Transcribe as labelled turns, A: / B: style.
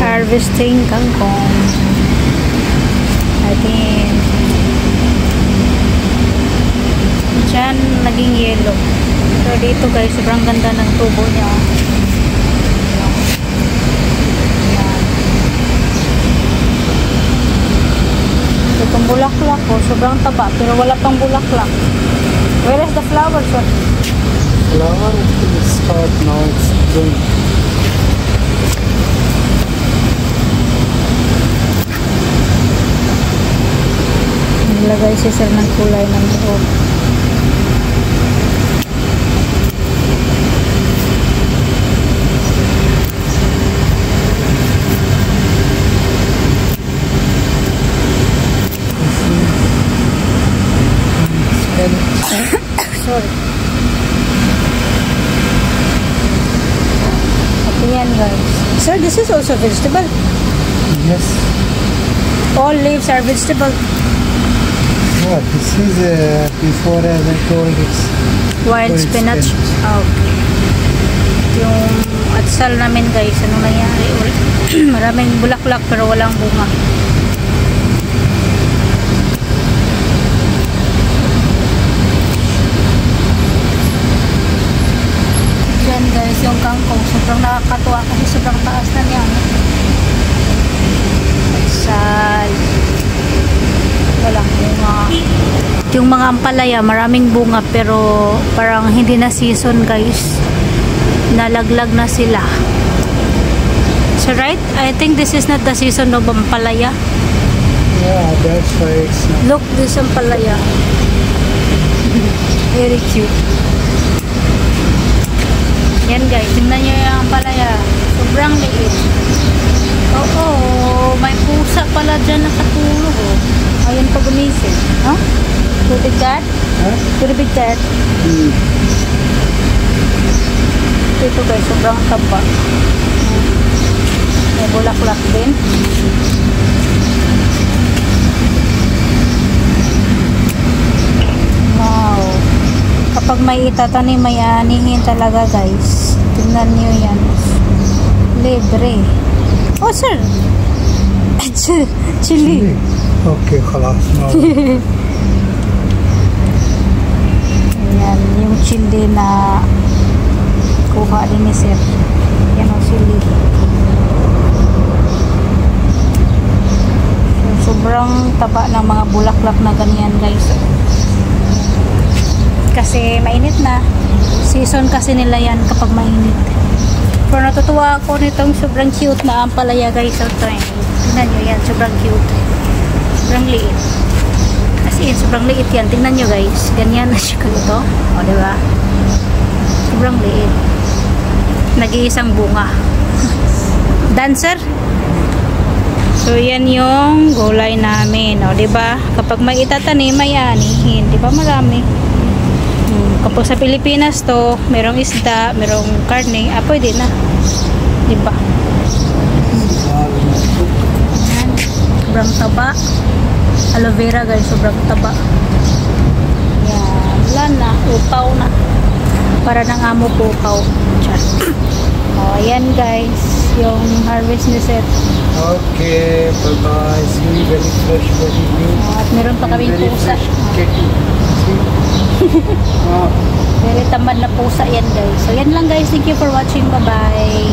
A: harvesting kangkong. I think dyan naging yellow. So dito guys, sobrang ganda ng tubo niya. Itong bulaklak ko, sobrang taba pero wala pang bulaklak. Where is the flower, sir?
B: Flower will start now, it's growing.
A: Nilagay si sir ng kulay ng loob. Sorry. Okay yan guys. Sir, this is also vegetable.
B: Yes.
A: All leaves are vegetable.
B: Yeah, this is before as I told it's
A: Wild spinach. Okay. Yung atsal namin guys, ano nangyari? Maraming bulaklak pero walang bunga. Yan guys, yung kangkong sobrang nakakatuwa kasi sobrang taas na niya. Atsal. Walang bunga. Yung mga ampalaya, maraming bunga pero parang hindi na season guys. Nalaglag na sila. So right? I think this is not the season of ampalaya.
B: Yeah, that's why it's not.
A: Look, this ampalaya. Very cute. Yan guys, tingnan nyo yung ampalaya. Sobrang liit. Oo, may pusa pala dyan nakatulog. Oh. Ayun pa gumising. Huh? Could it be that?
B: Huh?
A: Could it be that? Ito guys, sobrang taba. May bulaklak din. Wow. Kapag may itatanim, may anihin talaga guys. Tingnan nyo yan. Libre. Oh sir! Chili.
B: Okay, khalas now.
A: Yan, yung chili na kuha din ni sir. Yan ang chili. So, sobrang taba ng mga bulaklak na ganyan guys. Kasi mainit na. Season kasi nila yan kapag mainit. Pero natutuwa ako nitong sobrang cute na ampalaya guys. So, tingnan nyo yan, sobrang cute. Sobrang liit. As in, sobrang liit yan. Tingnan nyo guys. Ganyan na siya ganito. O, diba? Sobrang liit. Nag-iisang bunga. Dancer? So, yan yung gulay namin. O, diba? Kapag may itatanim, may anihin. Diba marami? Kapag sa Pilipinas to, merong isda, merong karne, pwede na. Diba? Yan. Sobrang taba. Aloe vera guys, sobrang taba. Yan. Wala na. Upaw na. Para nang amo po upaw. O, ayan guys. Yung harvest ni Seth.
B: Okay, bye-bye. See you very fresh, very new.
A: At meron pa kaming pusa.
B: Ah.
A: Very tamad na pusa yan guys. So yan lang guys. Thank you for watching. Bye-bye.